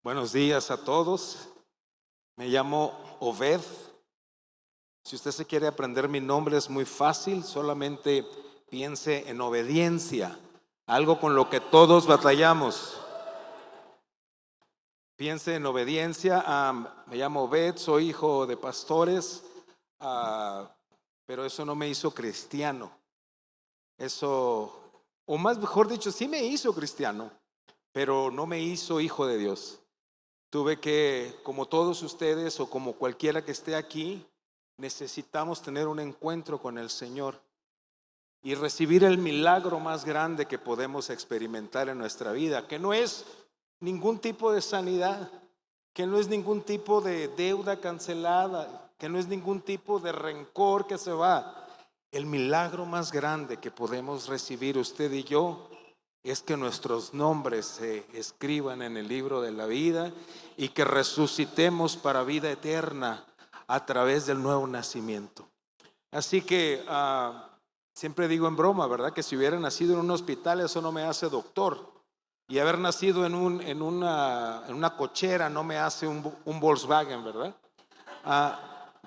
Buenos días a todos. Me llamo Obed. Si usted se quiere aprender mi nombre es muy fácil, solamente piense en obediencia, algo con lo que todos batallamos. Piense en obediencia. Me llamo Obed, soy hijo de pastores, pero eso no me hizo cristiano. Eso, o más mejor dicho, sí me hizo cristiano, pero no me hizo hijo de Dios. Tuve que, como todos ustedes o como cualquiera que esté aquí, necesitamos tener un encuentro con el Señor y recibir el milagro más grande que podemos experimentar en nuestra vida, que no es ningún tipo de sanidad, que no es ningún tipo de deuda cancelada, que no es ningún tipo de rencor que se va. El milagro más grande que podemos recibir usted y yo es que nuestros nombres se escriban en el libro de la vida y que resucitemos para vida eterna a través del nuevo nacimiento. Así que siempre digo en broma, ¿verdad? Que si hubiera nacido en un hospital eso no me hace doctor. Y haber nacido en una cochera no me hace un Volkswagen, ¿verdad?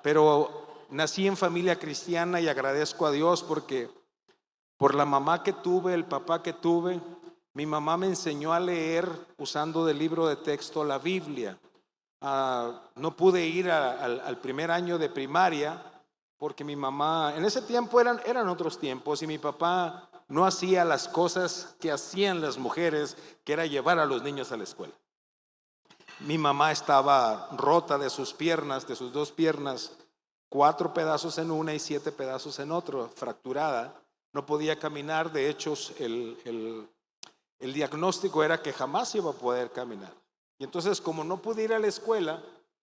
Pero nací en familia cristiana y agradezco a Dios porque por la mamá que tuve, el papá que tuve. Mi mamá me enseñó a leer usando del libro de texto la Biblia. No pude ir al primer año de primaria porque mi mamá, en ese tiempo eran otros tiempos y mi papá no hacía las cosas que hacían las mujeres, que era llevar a los niños a la escuela. Mi mamá estaba rota de sus piernas, de sus dos piernas, 4 pedazos en una y 7 pedazos en otro, fracturada. No podía caminar, de hecho el diagnóstico era que jamás iba a poder caminar. Y entonces, como no pude ir a la escuela,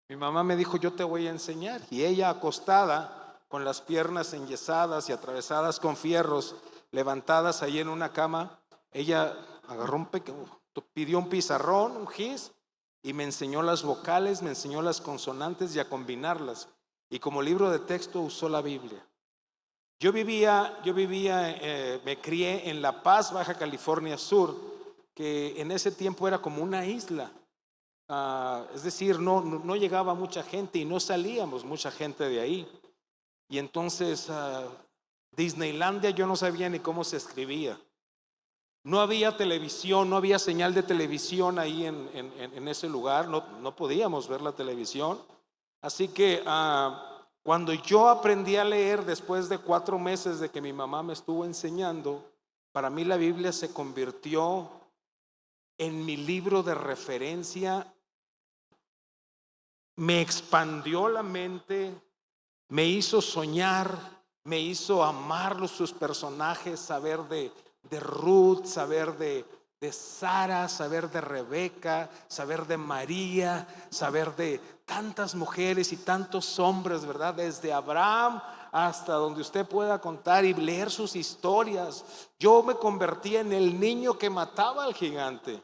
mi mamá me dijo, yo te voy a enseñar. Y ella, acostada, con las piernas enyesadas y atravesadas con fierros, levantadas ahí en una cama, ella agarró pidió un pizarrón, un gis, y me enseñó las vocales, me enseñó las consonantes y a combinarlas. Y como libro de texto usó la Biblia. Me crié en La Paz, Baja California Sur, que en ese tiempo era como una isla. Es decir, no llegaba mucha gente y no salíamos mucha gente de ahí. Y entonces Disneylandia yo no sabía ni cómo se escribía. No había televisión, no había señal de televisión ahí en ese lugar, no podíamos ver la televisión. Así que cuando yo aprendí a leer después de 4 meses de que mi mamá me estuvo enseñando, para mí la Biblia se convirtió en mi libro de referencia, me expandió la mente, me hizo soñar, me hizo amar sus personajes, saber de Ruth, saber de Sara, saber de Rebeca, saber de María, saber de tantas mujeres y tantos hombres, ¿verdad? Desde Abraham hasta donde usted pueda contar y leer sus historias. Yo me convertí en el niño que mataba al gigante.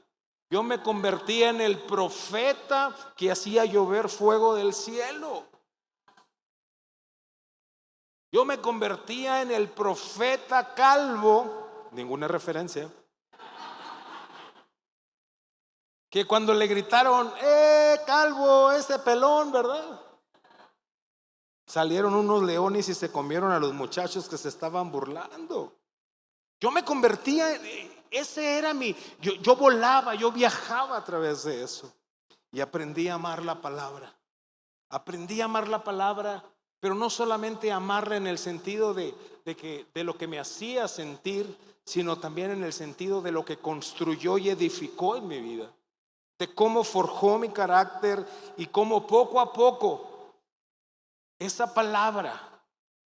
Yo me convertí en el profeta que hacía llover fuego del cielo. Yo me convertía en el profeta calvo, ninguna referencia, que cuando le gritaron, calvo, ese pelón, ¿verdad? Salieron unos leones y se comieron a los muchachos que se estaban burlando. Yo me convertía, ese era yo volaba, yo viajaba a través de eso. Y aprendí a amar la palabra. Aprendí a amar la palabra, pero no solamente amarla en el sentido de lo que me hacía sentir, sino también en el sentido de lo que construyó y edificó en mi vida. De cómo forjó mi carácter y cómo poco a poco esa palabra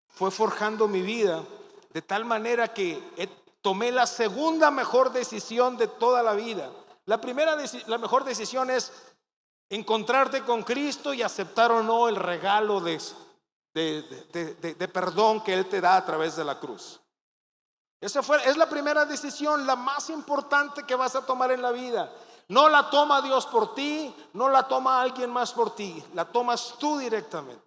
fue forjando mi vida de tal manera que tomé la segunda mejor decisión de toda la vida. La mejor decisión es encontrarte con Cristo y aceptar o no el regalo de perdón que Él te da a través de la cruz. Es la primera decisión, la más importante que vas a tomar en la vida. No la toma Dios por ti, no la toma alguien más por ti, la tomas tú directamente.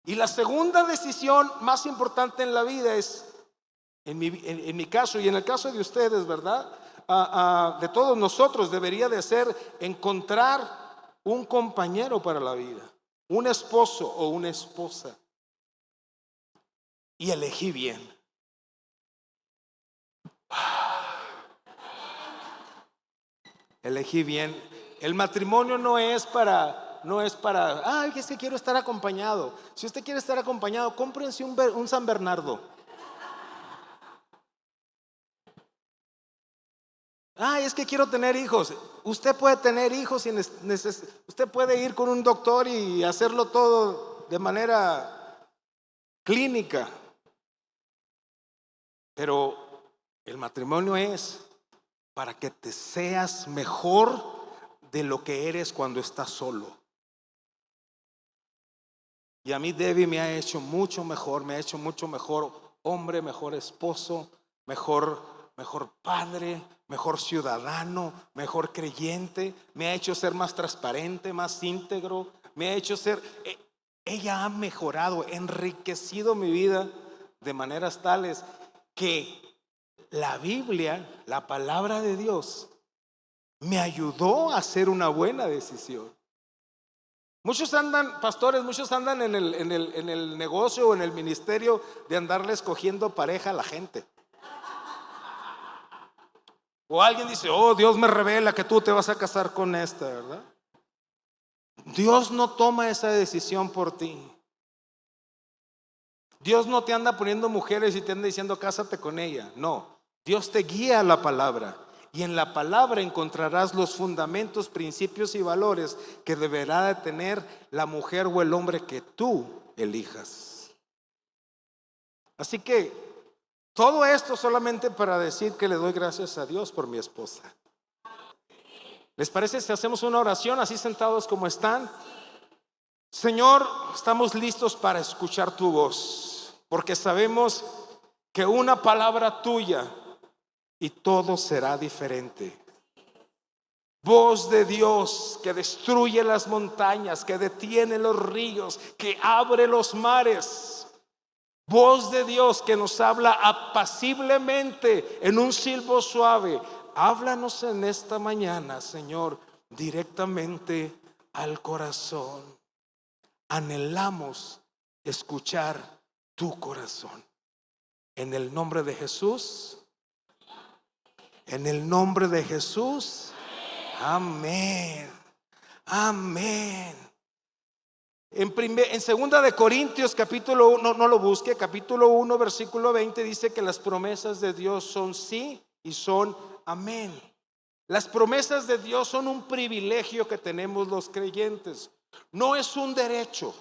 Y la segunda decisión más importante en la vida es, en mi caso y en el caso de ustedes, ¿verdad? de todos nosotros debería de ser encontrar un compañero para la vida, un esposo o una esposa. Y elegí bien. Elegí bien. El matrimonio no es para, ay, es que quiero estar acompañado. Si usted quiere estar acompañado, cómprense un San Bernardo. Ay, es que quiero tener hijos. Usted puede tener hijos sin usted puede ir con un doctor y hacerlo todo de manera clínica. Pero el matrimonio es para que te seas mejor de lo que eres cuando estás solo. Y a mí Debbie me ha hecho mucho mejor, me ha hecho mucho mejor hombre, mejor esposo, mejor padre, mejor ciudadano, mejor creyente. Me ha hecho ser más transparente, más íntegro. Me ha hecho ser, ella ha mejorado, enriquecido mi vida de maneras tales que la Biblia, la palabra de Dios, me ayudó a hacer una buena decisión. Muchos andan, pastores, muchos andan en el negocio o en el ministerio de andarle escogiendo pareja a la gente. O alguien dice, oh, Dios me revela que tú te vas a casar con esta, ¿verdad? Dios no toma esa decisión por ti. Dios no te anda poniendo mujeres y te anda diciendo cásate con ella. No, Dios te guía a la palabra. Y en la palabra encontrarás los fundamentos, principios y valores que deberá de tener la mujer o el hombre que tú elijas. Así que todo esto solamente para decir que le doy gracias a Dios por mi esposa. ¿Les parece si hacemos una oración así sentados como están? Señor, estamos listos para escuchar tu voz, porque sabemos que una palabra tuya y todo será diferente. Voz de Dios que destruye las montañas, que detiene los ríos, que abre los mares. Voz de Dios que nos habla apaciblemente en un silbo suave. Háblanos en esta mañana, Señor, directamente al corazón. Anhelamos escuchar tu corazón. En el nombre de Jesús. En el nombre de Jesús. Amén. Amén. En segunda de Corintios capítulo 1, no lo busque, capítulo 1 versículo 20 dice que las promesas de Dios son sí y son amén. Las promesas de Dios son un privilegio que tenemos los creyentes. No es un derecho.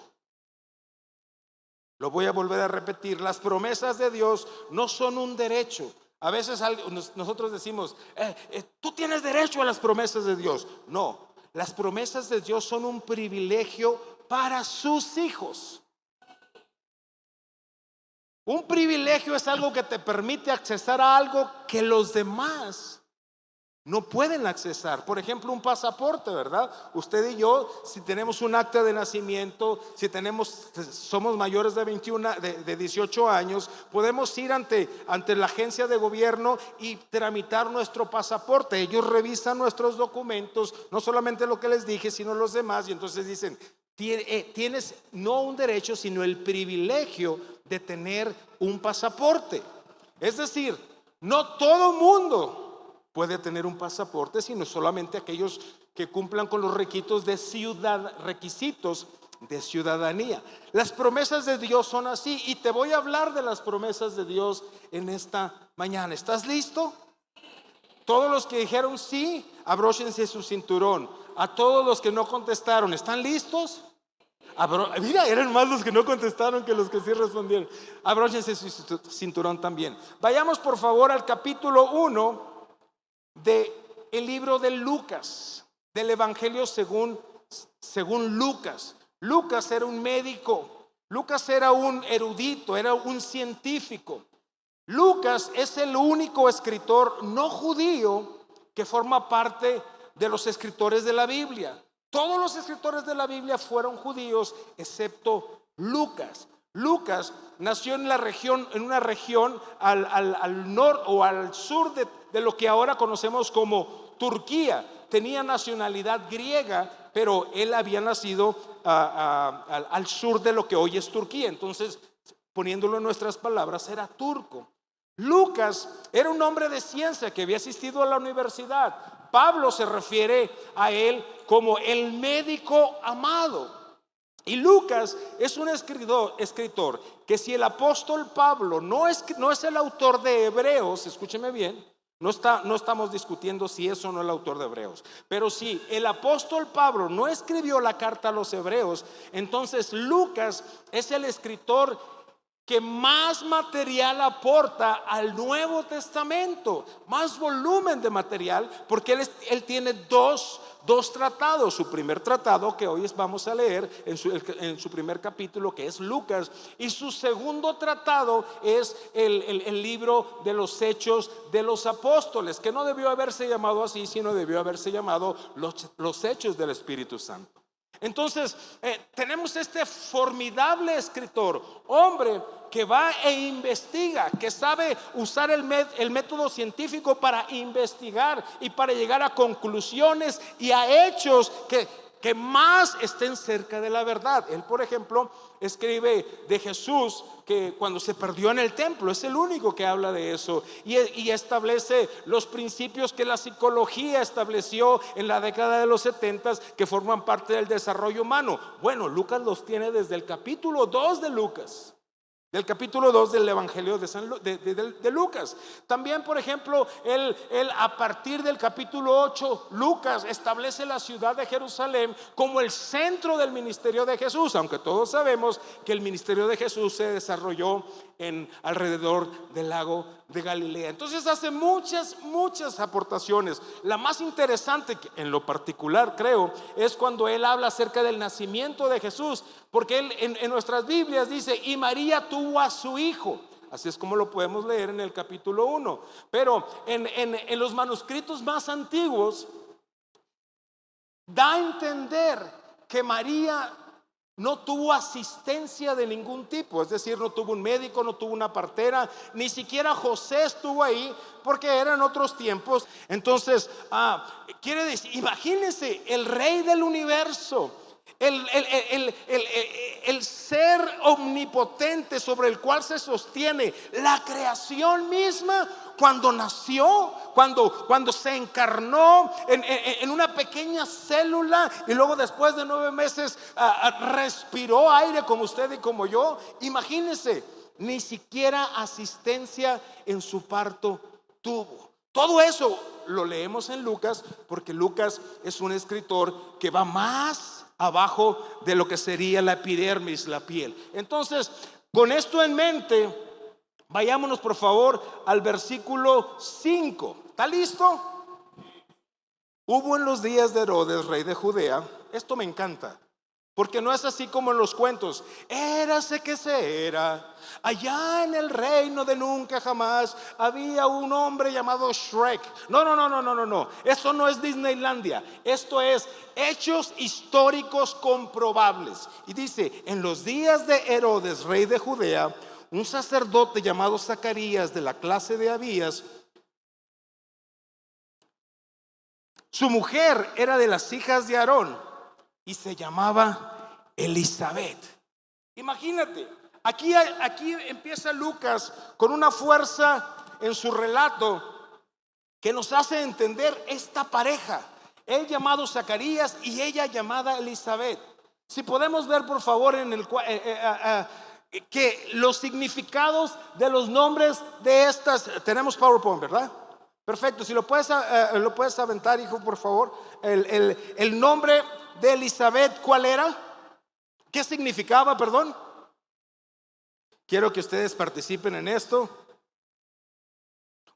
Lo voy a volver a repetir. Las promesas de Dios no son un derecho. A veces nosotros decimos, tú tienes derecho a las promesas de Dios. No, las promesas de Dios son un privilegio para sus hijos. Un privilegio es algo que te permite accesar a algo que los demás no pueden accesar. Por ejemplo, un pasaporte, ¿verdad? Usted y yo, si tenemos un acta de nacimiento, si somos mayores de 18 años, podemos ir ante la agencia de gobierno y tramitar nuestro pasaporte. Ellos revisan nuestros documentos, no solamente lo que les dije, sino los demás, y entonces dicen, tienes no un derecho, sino el privilegio de tener un pasaporte. Es decir, no todo mundo puede tener un pasaporte, sino solamente aquellos que cumplan con los requisitos de ciudadanía. Las promesas de Dios son así, y te voy a hablar de las promesas de Dios en esta mañana. ¿Estás listo? Todos los que dijeron sí, abróchense su cinturón. A todos los que no contestaron, ¿están listos? Mira, eran más los que no contestaron que los que sí respondieron. Abróchense su cinturón también. Vayamos por favor al capítulo 1 del libro de Lucas, del Evangelio según Lucas. Lucas era un médico, Lucas era un erudito, era un científico. Lucas es el único escritor no judío que forma parte de los escritores de la Biblia. Todos los escritores de la Biblia fueron judíos excepto Lucas. Lucas nació en la región, en una región al norte o al sur de lo que ahora conocemos como Turquía. Tenía nacionalidad griega, pero él había nacido al sur de lo que hoy es Turquía. Entonces, poniéndolo en nuestras palabras, era turco. Lucas era un hombre de ciencia que había asistido a la universidad. Pablo se refiere a él como el médico amado. Y Lucas es un escritor que, si el apóstol Pablo no es el autor de Hebreos, escúcheme bien, no estamos discutiendo si es o no el autor de Hebreos, pero si el apóstol Pablo no escribió la carta a los Hebreos, entonces Lucas es el escritor que más material aporta al Nuevo Testamento, más volumen de material, porque él tiene dos tratados. Su primer tratado, que hoy vamos a leer en su primer capítulo, que es Lucas, y su segundo tratado es el libro de los Hechos de los Apóstoles, que no debió haberse llamado así, sino debió haberse llamado los Hechos del Espíritu Santo. Entonces, tenemos este formidable escritor, hombre que va e investiga, que sabe usar el método científico para investigar y para llegar a conclusiones y a hechos que más estén cerca de la verdad. Él, por ejemplo, escribe de Jesús, que cuando se perdió en el templo, es el único que habla de eso, y establece los principios que la psicología estableció en la década de los 70, que forman parte del desarrollo humano. Bueno, Lucas los tiene desde el capítulo 2 de Lucas, del capítulo 2 del Evangelio de Lucas. También, por ejemplo, él a partir del capítulo 8, Lucas establece la ciudad de Jerusalén como el centro del ministerio de Jesús, aunque todos sabemos que el ministerio de Jesús se desarrolló alrededor del lago de Galilea. Entonces hace muchas aportaciones. La más interesante, en lo particular creo, es cuando él habla acerca del nacimiento de Jesús, porque él en nuestras Biblias dice: y María tuvo a su hijo. Así es como lo podemos leer en el capítulo 1. Pero en los manuscritos más antiguos da a entender que María no tuvo asistencia de ningún tipo, es decir, no tuvo un médico, no tuvo una partera, ni siquiera José estuvo ahí, porque eran otros tiempos. Entonces, quiere decir, imagínense, el rey del universo, el ser omnipotente sobre el cual se sostiene la creación misma, cuando nació, cuando se encarnó en una pequeña célula, y luego después de 9 meses respiró aire como usted y como yo. Imagínense, ni siquiera asistencia en su parto tuvo. Todo eso lo leemos en Lucas, porque Lucas es un escritor que va más abajo de lo que sería la epidermis, la piel. Entonces, con esto en mente, vayámonos por favor al versículo 5. ¿Está listo? Hubo en los días de Herodes, rey de Judea. Esto me encanta, porque no es así como en los cuentos: érase que se era, allá en el reino de nunca jamás había un hombre llamado Shrek. No. Esto no es Disneylandia. Esto es hechos históricos comprobables. Y dice: en los días de Herodes, rey de Judea, un sacerdote llamado Zacarías, de la clase de Abías, su mujer era de las hijas de Aarón y se llamaba Elizabeth. Imagínate, aquí empieza Lucas con una fuerza en su relato que nos hace entender esta pareja, él llamado Zacarías y ella llamada Elizabeth. Si podemos ver por favor que los significados de los nombres de estas, tenemos PowerPoint, ¿verdad? Perfecto, si lo puedes aventar, hijo, por favor. El nombre de Elizabeth, ¿cuál era? ¿Qué significaba, perdón? Quiero que ustedes participen en esto.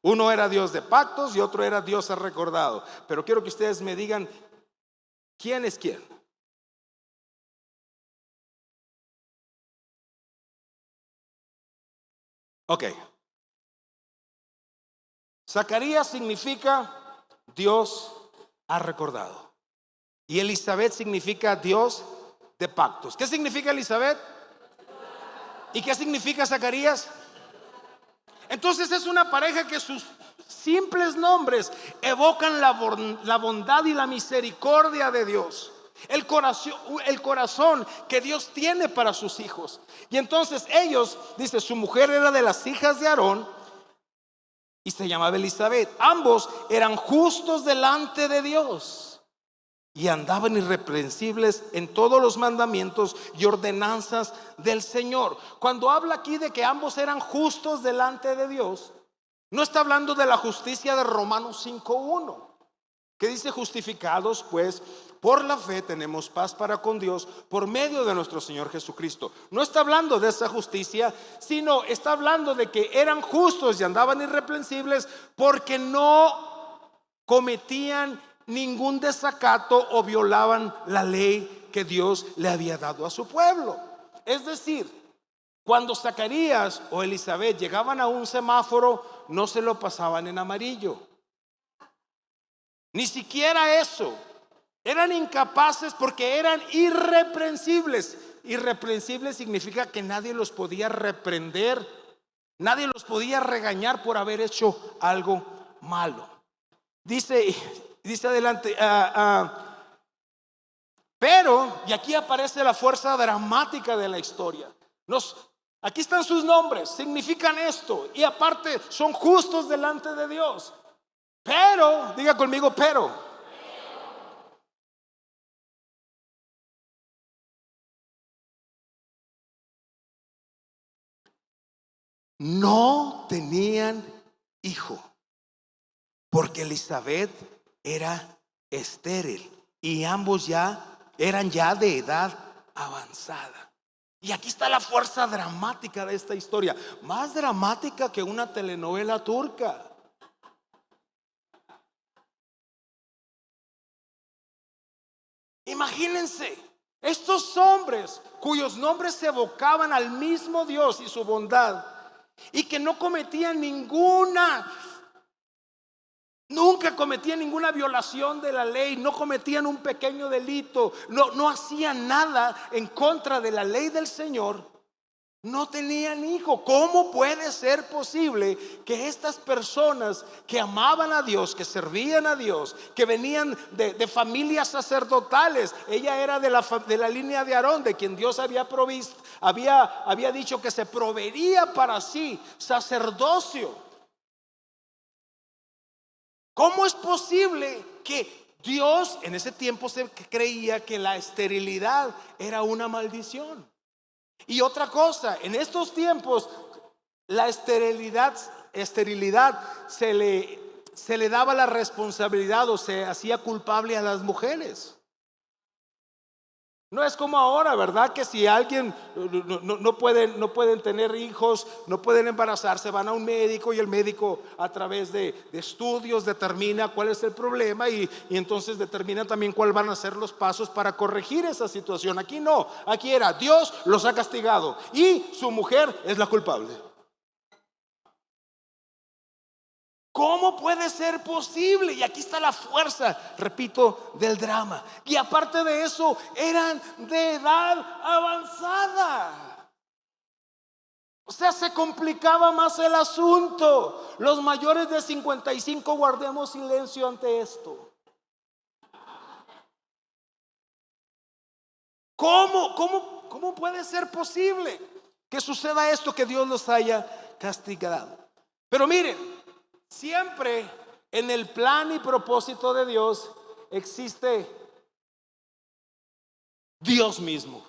Uno era Dios de pactos y otro era Dios recordado. Pero quiero que ustedes me digan quién es quién. Ok. Zacarías significa Dios ha recordado, y Elizabeth significa Dios de pactos. ¿Qué significa Elizabeth? ¿Y qué significa Zacarías? Entonces es una pareja que sus simples nombres evocan la bondad y la misericordia de Dios, el corazón que Dios tiene para sus hijos. Y entonces ellos, dice, su mujer era de las hijas de Aarón y se llamaba Elizabeth. Ambos eran justos delante de Dios y andaban irreprensibles en todos los mandamientos y ordenanzas del Señor. Cuando habla aquí de que ambos eran justos delante de Dios, no está hablando de la justicia de Romanos 5:1, que dice: justificados pues por la fe tenemos paz para con Dios por medio de nuestro Señor Jesucristo. No está hablando de esa justicia, sino está hablando de que eran justos y andaban irreprensibles porque no cometían ningún desacato o violaban la ley que Dios le había dado a su pueblo. Es decir, cuando Zacarías o Elizabeth llegaban a un semáforo, no se lo pasaban en amarillo. Ni siquiera eso. Eran incapaces porque eran irreprensibles. Irreprensibles significa que nadie los podía reprender, nadie los podía regañar por haber hecho algo malo. Dice adelante, pero, y aquí aparece la fuerza dramática de la historia. Aquí están sus nombres, significan esto, y aparte son justos delante de Dios. Pero, diga conmigo, pero. No tenían hijo, porque Elizabeth era estéril y ambos eran ya de edad avanzada. Y aquí está la fuerza dramática de esta historia, más dramática que una telenovela turca. Imagínense, estos hombres cuyos nombres se evocaban al mismo Dios y su bondad, y que no cometían nunca cometían ninguna violación de la ley, no cometían un pequeño delito, no hacían nada en contra de la ley del Señor. No tenían hijo. ¿Cómo puede ser posible que estas personas que amaban a Dios, que servían a Dios, que venían de familias sacerdotales? Ella era de la línea de Aarón, de quien Dios había provisto, había dicho que se proveería para sí sacerdocio. ¿Cómo es posible que Dios, en ese tiempo se creía que la esterilidad era una maldición? Y otra cosa, en estos tiempos la esterilidad se le daba la responsabilidad o se hacía culpable a las mujeres. No es como ahora, ¿verdad? Que si alguien no pueden tener hijos, no pueden embarazarse, van a un médico y el médico a través de estudios determina cuál es el problema y entonces determina también cuáles van a ser los pasos para corregir esa situación. Aquí no, aquí era Dios los ha castigado y su mujer es la culpable. ¿Cómo puede ser posible? Y aquí está la fuerza, repito, del drama. Y aparte de eso, eran de edad avanzada. O sea, se complicaba más el asunto. Los mayores de 55 guardemos silencio ante esto. ¿Cómo puede ser posible que suceda esto, que Dios los haya castigado? Pero miren, siempre en el plan y propósito de Dios existe Dios mismo.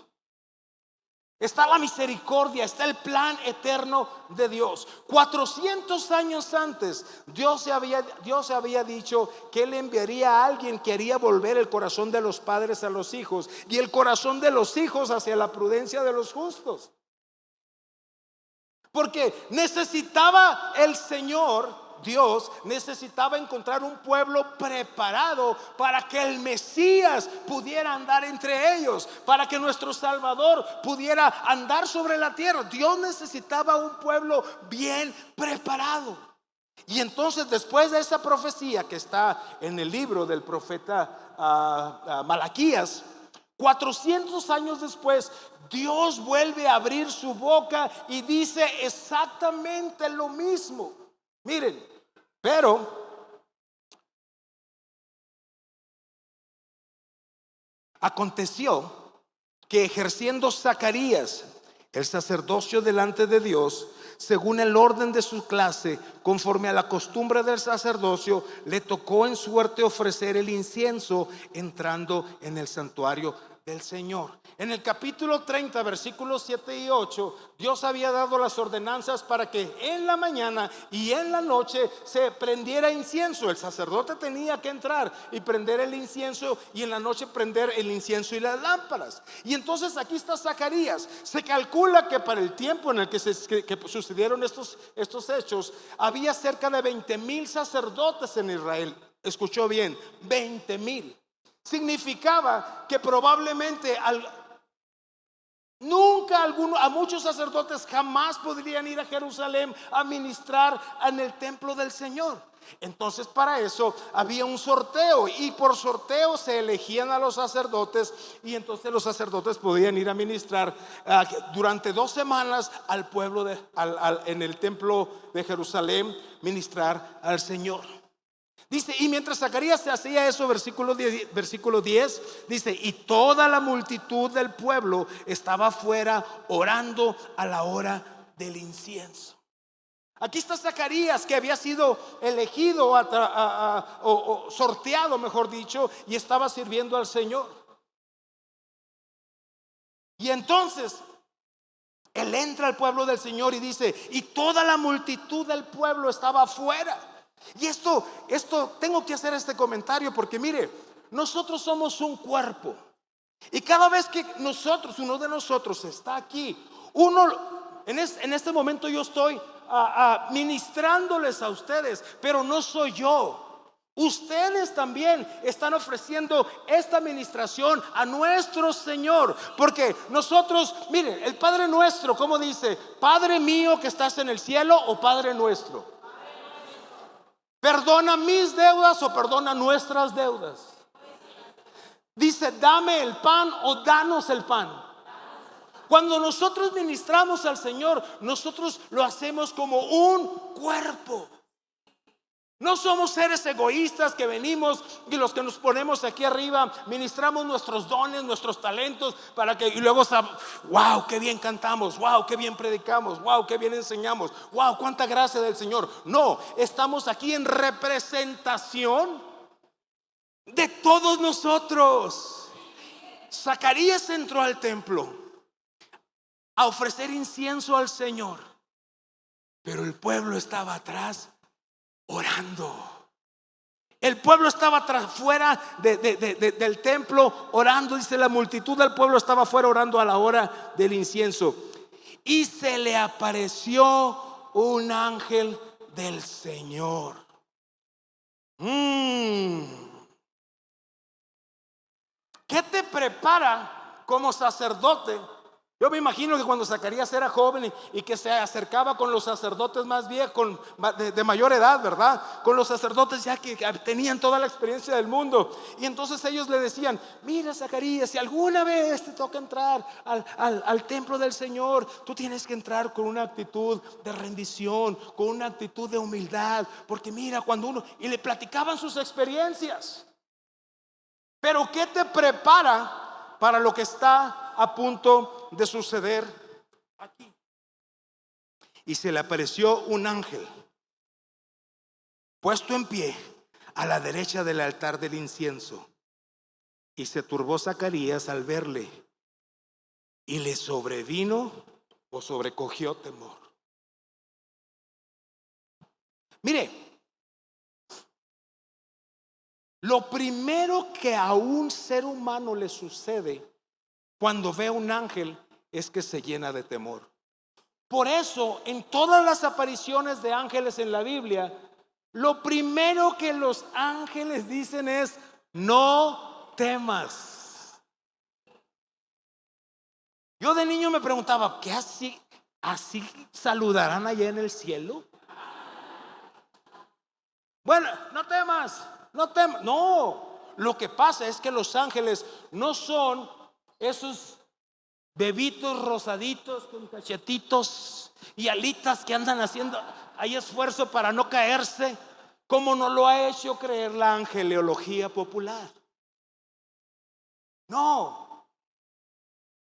Está la misericordia, está el plan eterno de Dios. 400 años antes, Dios había dicho que Él enviaría a alguien que haría volver el corazón de los padres a los hijos y el corazón de los hijos hacia la prudencia de los justos. Porque necesitaba el Señor, Dios necesitaba encontrar un pueblo preparado para que el Mesías pudiera andar entre ellos, para que nuestro Salvador pudiera andar sobre la tierra. Dios necesitaba un pueblo bien preparado. Y entonces, después de esa profecía que está en el libro del profeta Malaquías, 400 años después, Dios vuelve a abrir su boca y dice exactamente lo mismo. Miren, pero aconteció que ejerciendo Zacarías el sacerdocio delante de Dios, según el orden de su clase, conforme a la costumbre del sacerdocio, le tocó en suerte ofrecer el incienso entrando en el santuario del Señor. En el capítulo 30, versículos 7 y 8, Dios había dado las ordenanzas para que en la mañana y en la noche se prendiera incienso. El sacerdote tenía que entrar y prender el incienso, y en la noche prender el incienso y las lámparas. Y entonces aquí está Zacarías. Se calcula que para el tiempo en el que sucedieron estos hechos, había cerca de 20,000 sacerdotes en Israel. Escuchó bien, 20,000. Significaba que probablemente a muchos sacerdotes jamás podrían ir a Jerusalén a ministrar en el templo del Señor. Entonces, para eso había un sorteo, y por sorteo se elegían a los sacerdotes, y entonces los sacerdotes podían ir a ministrar durante 2 semanas al pueblo en el templo de Jerusalén, ministrar al Señor. Dice, y mientras Zacarías se hacía eso, versículo 10, dice, y toda la multitud del pueblo estaba afuera orando a la hora del incienso. Aquí está Zacarías, que había sido elegido o sorteado, mejor dicho, y estaba sirviendo al Señor. Y entonces él entra al pueblo del Señor y dice, y toda la multitud del pueblo estaba afuera. Y esto tengo que hacer este comentario, porque mire, nosotros somos un cuerpo, y cada vez que uno de nosotros está aquí, en este momento yo estoy ministrándoles a ustedes, pero no soy yo. Ustedes también están ofreciendo esta administración a nuestro Señor, porque nosotros, miren, el Padre Nuestro, ¿cómo dice? Padre mío que estás en el cielo, o Padre Nuestro. Perdona mis deudas o perdona nuestras deudas. Dice, dame el pan o danos el pan. Cuando nosotros ministramos al Señor, nosotros lo hacemos como un cuerpo. No somos seres egoístas que venimos y los que nos ponemos aquí arriba ministramos nuestros dones, nuestros talentos, y luego, wow, qué bien cantamos, wow, qué bien predicamos, wow, qué bien enseñamos, wow, cuánta gracia del Señor. No, estamos aquí en representación de todos nosotros. Zacarías entró al templo a ofrecer incienso al Señor, pero el pueblo estaba atrás orando. El pueblo estaba fuera del templo orando. Dice, la multitud del pueblo estaba fuera orando a la hora del incienso. Y se le apareció un ángel del Señor. ¿Qué te prepara como sacerdote? Yo me imagino que cuando Zacarías era joven y que se acercaba con los sacerdotes más viejos, de mayor edad, ¿verdad? Con los sacerdotes ya que tenían toda la experiencia del mundo. Y entonces ellos le decían, mira Zacarías, si alguna vez te toca entrar al templo del Señor, tú tienes que entrar con una actitud de rendición, con una actitud de humildad. Porque mira, y le platicaban sus experiencias. Pero ¿qué te prepara para lo que está a punto de suceder aquí? Y se le apareció un ángel puesto en pie a la derecha del altar del incienso. Y se turbó Zacarías al verle, y le sobrevino o sobrecogió temor. Mire, lo primero que a un ser humano le sucede cuando ve a un ángel es que se llena de temor. Por eso, en todas las apariciones de ángeles en la Biblia, lo primero que los ángeles dicen es: no temas. Yo de niño me preguntaba, ¿qué así saludarán allá en el cielo? Bueno, no temas, no temas. No, lo que pasa es que los ángeles no son esos bebitos rosaditos con cachetitos y alitas que andan haciendo hay esfuerzo para no caerse, como nos lo ha hecho creer la angeleología popular. No,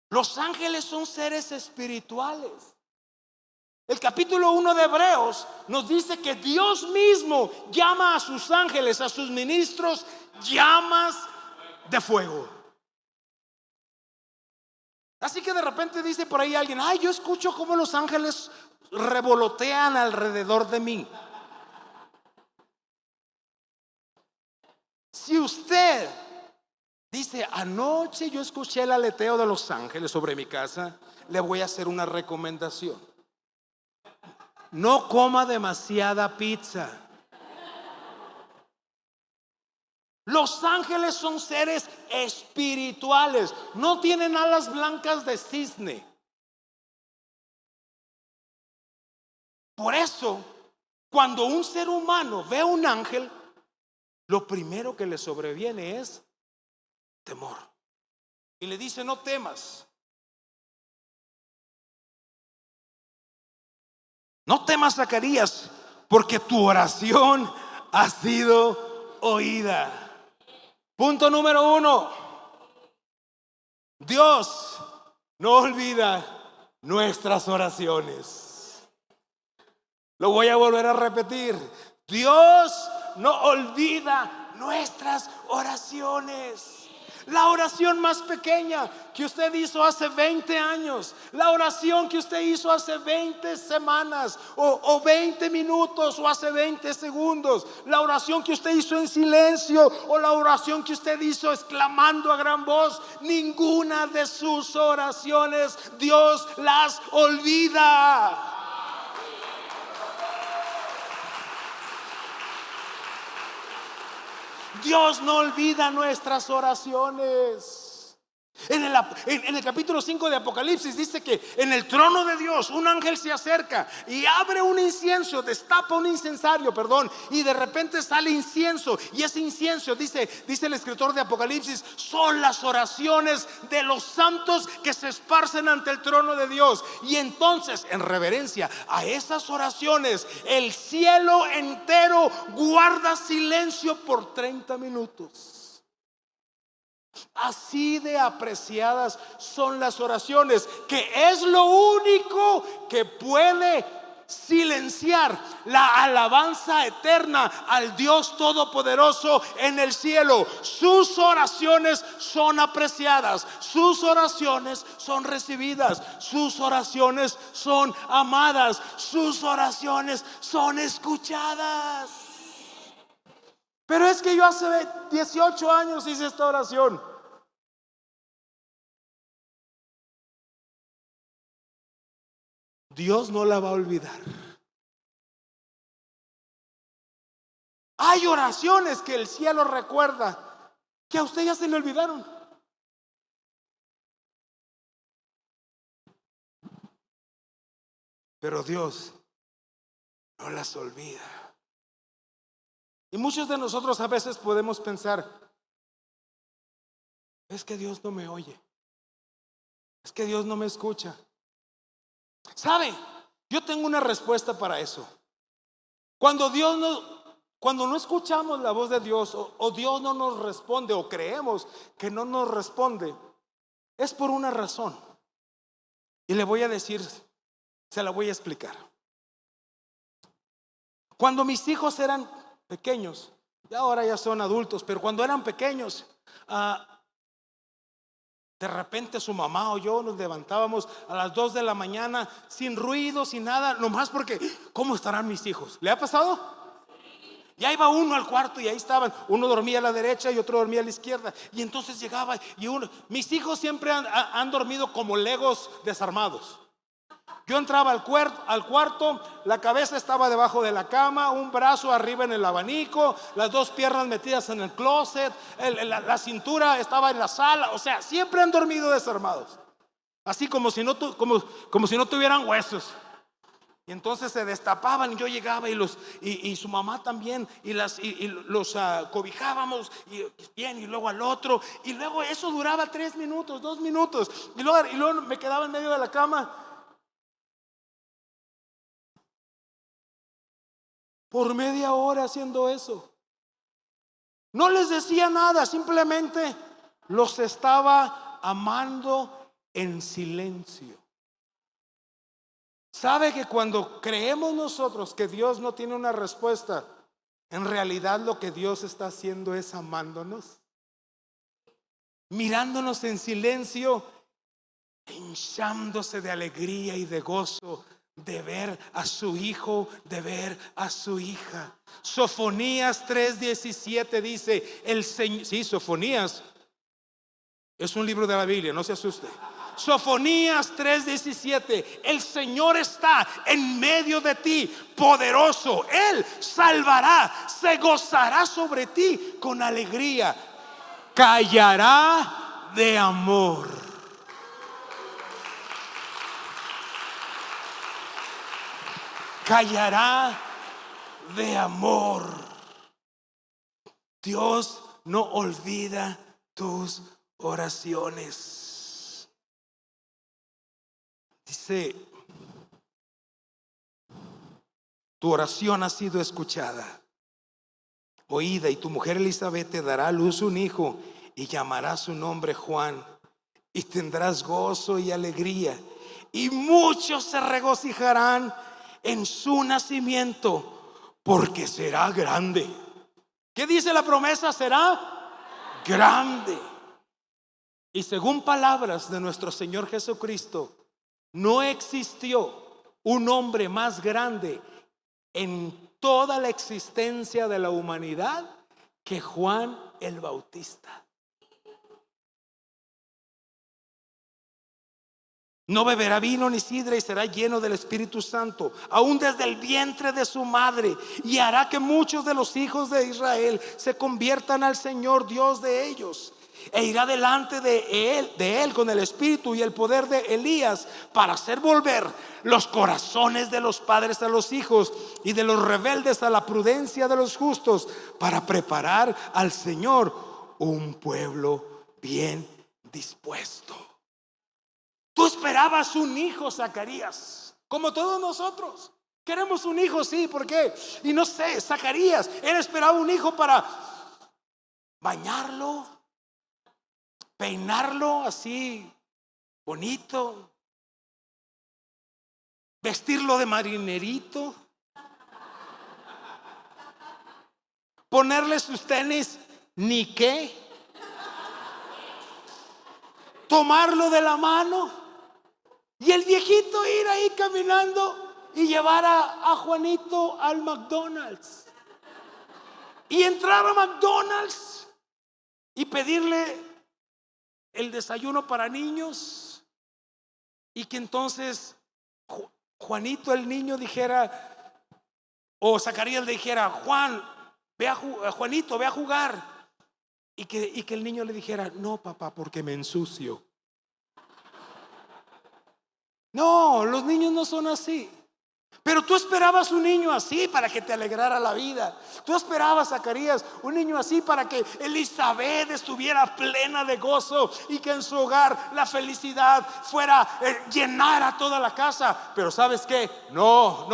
los ángeles son seres espirituales. El capítulo 1 de Hebreos nos dice que Dios mismo llama a sus ángeles, a sus ministros, llamas de fuego. Así que de repente dice por ahí alguien: ay, yo escucho cómo los ángeles revolotean alrededor de mí. Si usted dice: anoche yo escuché el aleteo de los ángeles sobre mi casa, le voy a hacer una recomendación: no coma demasiada pizza. Los ángeles son seres espirituales, no tienen alas blancas de cisne. Por eso, cuando un ser humano ve a un ángel, lo primero que le sobreviene es temor. Y le dice: no temas. No temas, Zacarías, porque tu oración ha sido oída. Punto número 1. Dios no olvida nuestras oraciones. Lo voy a volver a repetir. Dios no olvida nuestras oraciones. La oración más pequeña que usted hizo hace 20 años, la oración que usted hizo hace 20 semanas o 20 minutos o hace 20 segundos, la oración que usted hizo en silencio o la oración que usted hizo exclamando a gran voz, ninguna de sus oraciones Dios las olvida. Dios no olvida nuestras oraciones. En el capítulo 5 de Apocalipsis dice que en el trono de Dios un ángel se acerca y abre un incienso, destapa un incensario, y de repente sale incienso. Y ese incienso, dice el escritor de Apocalipsis, son las oraciones de los santos que se esparcen ante el trono de Dios. Y entonces, en reverencia a esas oraciones, el cielo entero guarda silencio por 30 minutos. Así de apreciadas son las oraciones, que es lo único que puede silenciar la alabanza eterna al Dios Todopoderoso en el cielo. Sus oraciones son apreciadas, sus oraciones son recibidas, sus oraciones son amadas, sus oraciones son escuchadas. Pero es que yo hace 18 años hice esta oración. Dios no la va a olvidar. Hay oraciones que el cielo recuerda que a usted ya se le olvidaron. Pero Dios no las olvida. Y muchos de nosotros a veces podemos pensar: es que Dios no me oye, es que Dios no me escucha. ¿Sabe? Yo tengo una respuesta para eso. Cuando no escuchamos la voz de Dios, o Dios no nos responde, o creemos que no nos responde, es por una razón. Y le voy a decir, se la voy a explicar. Cuando mis hijos eran pequeños, y ahora ya son adultos, pero cuando eran pequeños, de repente su mamá o yo nos levantábamos a las 2 de la mañana sin ruido, sin nada, nomás porque ¿cómo estarán mis hijos? ¿Le ha pasado? Ya iba uno al cuarto y ahí estaban. Uno dormía a la derecha y otro dormía a la izquierda. Y entonces llegaba y mis hijos siempre han dormido como legos desarmados. Yo entraba al cuarto, la cabeza estaba debajo de la cama, un brazo arriba en el abanico, las dos piernas metidas en el closet, la cintura estaba en la sala. O sea, siempre han dormido desarmados, así como si no tuvieran huesos. Y entonces se destapaban y yo llegaba y su mamá también y los cobijábamos y bien y luego al otro y luego eso duraba 3 minutos, 2 minutos y luego me quedaba en medio de la cama por media hora haciendo eso. No les decía nada, simplemente los estaba amando en silencio. ¿Sabe que cuando creemos nosotros que Dios no tiene una respuesta, en realidad lo que Dios está haciendo es amándonos, mirándonos en silencio, hinchándose de alegría y de gozo de ver a su hijo, de ver a su hija? Sofonías 3:17 dice, el Señor, sí, Sofonías es un libro de la Biblia, no se asuste. Sofonías 3:17, el Señor está en medio de ti, poderoso, Él salvará, se gozará sobre ti con alegría, callará de amor. Callará de amor. Dios no olvida tus oraciones. Dice, tu oración ha sido escuchada, oída, y tu mujer Elizabeth te dará a luz un hijo y llamará su nombre Juan, y tendrás gozo y alegría, y muchos se regocijarán en su nacimiento, porque será grande. ¿Qué dice la promesa? Será grande. Y según palabras de nuestro Señor Jesucristo, no existió un hombre más grande en toda la existencia de la humanidad que Juan el Bautista. No beberá vino ni sidra y será lleno del Espíritu Santo, aún desde el vientre de su madre, y hará que muchos de los hijos de Israel se conviertan al Señor Dios de ellos. E irá delante de él con el espíritu y el poder de Elías, para hacer volver los corazones de los padres a los hijos y de los rebeldes a la prudencia de los justos, para preparar al Señor un pueblo bien dispuesto. Tú esperabas un hijo, Zacarías, como todos nosotros. Queremos un hijo, sí, ¿por qué? Y no sé, Zacarías, él esperaba un hijo para bañarlo, peinarlo así bonito, vestirlo de marinerito, ponerle sus tenis Nike, tomarlo de la mano y el viejito ir ahí caminando y llevar a Juanito al McDonald's y entrar a McDonald's y pedirle el desayuno para niños, y que entonces Juanito el niño dijera, o Zacarías le dijera, Juanito, ve a jugar, y que el niño le dijera, no papá, porque me ensucio. No, los niños no son así. Pero tú esperabas un niño así para que te alegrara la vida. Tú esperabas, Zacarías, un niño así para que Elizabeth estuviera plena de gozo y que en su hogar la felicidad fuera llenara toda la casa. Pero ¿sabes qué? No,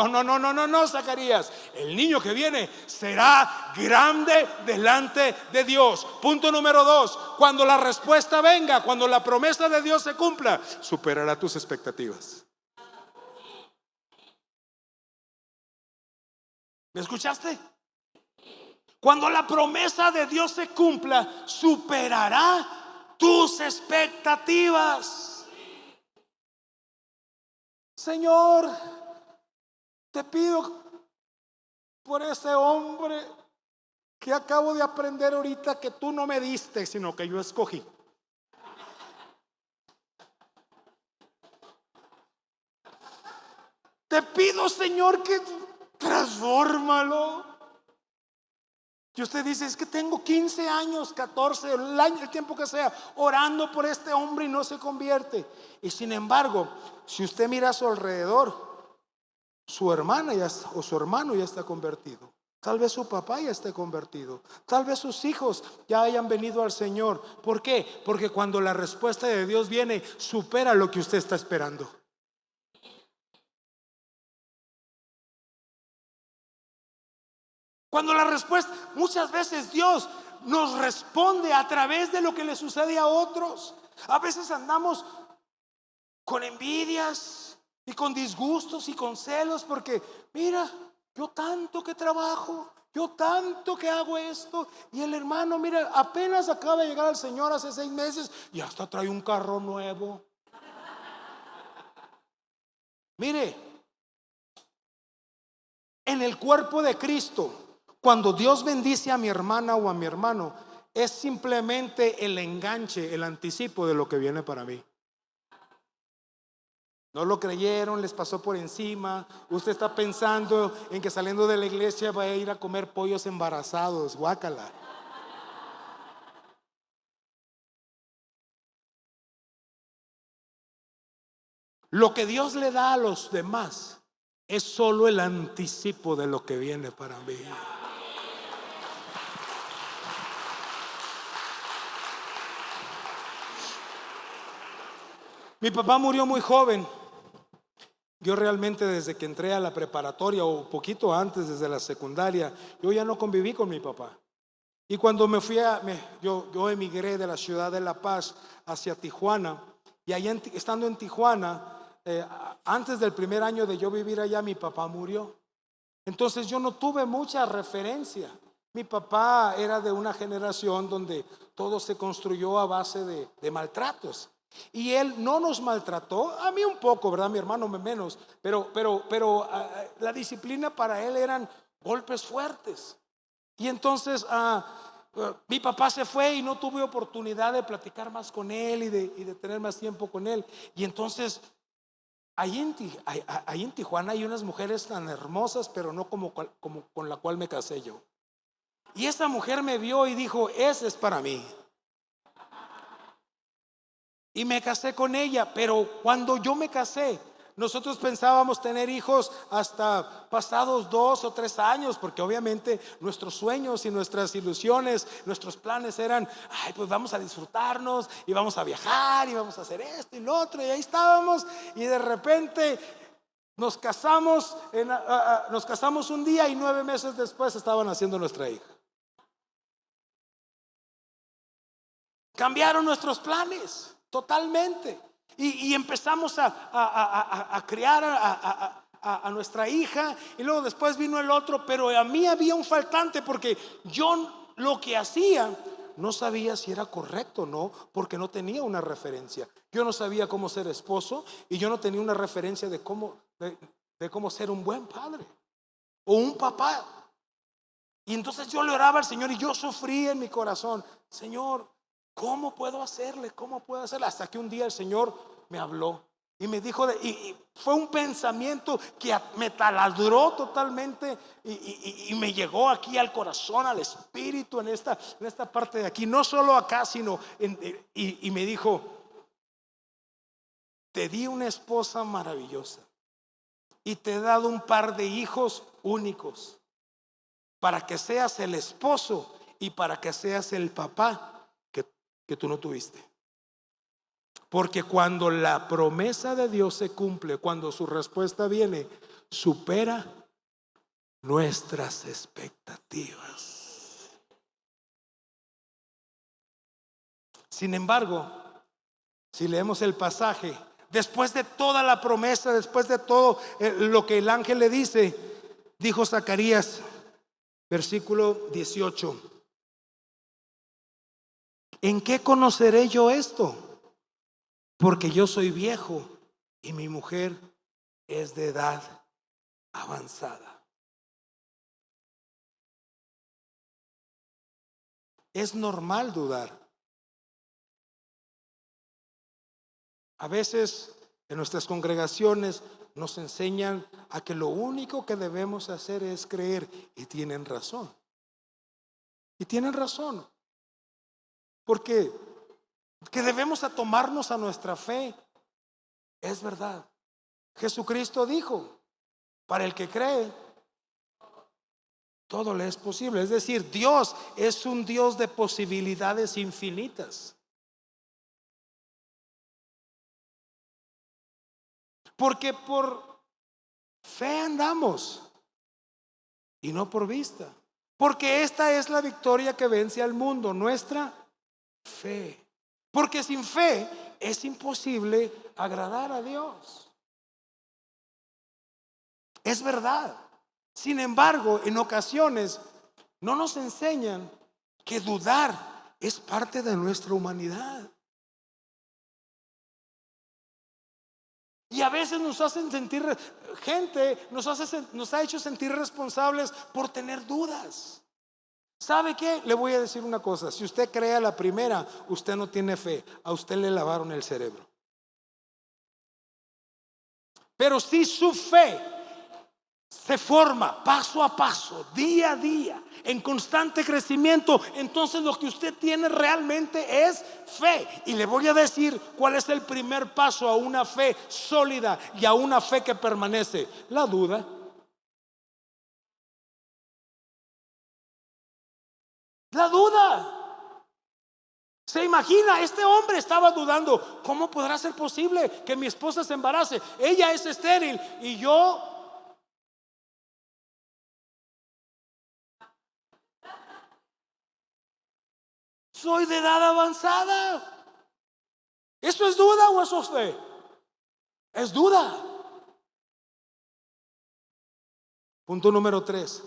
Zacarías. El niño que viene será grande delante de Dios. Punto número 2. Cuando la respuesta venga, cuando la promesa de Dios se cumpla, superará tus expectativas. ¿Me escuchaste? Cuando la promesa de Dios se cumpla, superará tus expectativas. Señor, te pido por ese hombre que acabo de aprender ahorita que tú no me diste, sino que yo escogí. Te pido, Señor, que transfórmalo. Y usted dice, es que tengo 15 años, 14, el tiempo que sea, orando por este hombre y no se convierte. Y sin embargo, si usted mira a su alrededor, su hermana o su hermano ya está convertido. Tal vez su papá ya esté convertido. Tal vez sus hijos ya hayan venido al Señor. ¿Por qué? Porque cuando la respuesta de Dios viene, supera lo que usted está esperando. Cuando la respuesta, muchas veces Dios nos responde a través de lo que le sucede a otros. A veces andamos con envidias y con disgustos y con celos porque, mira, yo tanto que trabajo, yo tanto que hago esto, y el hermano, mira, apenas acaba de llegar al Señor hace 6 meses y hasta trae un carro nuevo. Mire, en el cuerpo de Cristo, cuando Dios bendice a mi hermana o a mi hermano, es simplemente el enganche, el anticipo de lo que viene para mí. No lo creyeron, les pasó por encima. Usted está pensando en que saliendo de la iglesia va a ir a comer pollos embarazados, guácala. Lo que Dios le da a los demás es solo el anticipo de lo que viene para mí. Mi papá murió muy joven. Yo realmente desde que entré a la preparatoria o poquito antes, desde la secundaria, yo ya no conviví con mi papá. Y cuando me fui yo emigré de la ciudad de La Paz hacia Tijuana. Y allá estando en Tijuana, antes del primer año de yo vivir allá, mi papá murió. Entonces yo no tuve mucha referencia. Mi papá era de una generación donde todo se construyó a base de maltratos. Y él no nos maltrató, a mí un poco, ¿verdad? Mi hermano menos, pero la disciplina para él eran golpes fuertes. Y entonces mi papá se fue y no tuve oportunidad de platicar más con él y de tener más tiempo con él. Y entonces ahí en Tijuana hay unas mujeres tan hermosas, pero no como con la cual me casé yo. Y esa mujer me vio y dijo, ese es para mí. Y me casé con ella, pero cuando yo me casé, nosotros pensábamos tener hijos hasta pasados 2 o 3 años, porque obviamente nuestros sueños y nuestras ilusiones, nuestros planes eran, ay, pues vamos a disfrutarnos y vamos a viajar y vamos a hacer esto y lo otro, y ahí estábamos, y de repente nos casamos un día y 9 meses después estaba naciendo nuestra hija. Cambiaron nuestros planes totalmente. Y empezamos a criar a nuestra hija. Y luego después vino el otro. Pero a mí había un faltante, porque yo lo que hacía no sabía si era correcto o no, porque no tenía una referencia. Yo no sabía cómo ser esposo y yo no tenía una referencia de cómo ser un buen padre o un papá. Y entonces yo le oraba al Señor y yo sufría en mi corazón, Señor, ¿cómo puedo hacerle? ¿Cómo puedo hacerle? Hasta que un día el Señor me habló y me dijo, y fue un pensamiento que me taladró totalmente y me llegó aquí al corazón, al espíritu, en esta parte de aquí, no solo acá, sino y me dijo, te di una esposa maravillosa y te he dado un par de hijos únicos para que seas el esposo y para que seas el papá que tú no tuviste. Porque cuando la promesa de Dios se cumple, cuando su respuesta viene, supera nuestras expectativas. Sin embargo, si leemos el pasaje, después de toda la promesa, después de todo lo que el ángel le dice, dijo Zacarías, versículo 18, ¿en qué conoceré yo esto? Porque yo soy viejo y mi mujer es de edad avanzada. Es normal dudar. A veces en nuestras congregaciones nos enseñan a que lo único que debemos hacer es creer, y tienen razón. Y tienen razón. Porque que debemos tomarnos a nuestra fe, es verdad. Jesucristo dijo, Para el que cree, todo le es posible. Es decir, Dios es un Dios de posibilidades infinitas. Porque por fe andamos y no por vista. Porque esta es la victoria que vence al mundo, nuestra fe. Porque sin fe es imposible agradar a Dios. Es verdad. Sin embargo, en ocasiones no nos enseñan que dudar es parte de nuestra humanidad. Y a veces nos hacen sentir, gente nos ha hecho sentir responsables por tener dudas. ¿Sabe qué? Le voy a decir una cosa. Si usted cree a la primera, usted no tiene fe. A usted le lavaron el cerebro. Pero si su fe se forma paso a paso, día a día, en constante crecimiento, entonces lo que usted tiene realmente es fe. Y le voy a decir cuál es el primer paso a una fe sólida y a una fe que permanece: la duda. La duda. Se imagina, este hombre estaba dudando: ¿cómo podrá ser posible que mi esposa se embarace? Ella es estéril y yo soy de edad avanzada. ¿Eso es duda o eso es fe? Es duda. Punto número 3.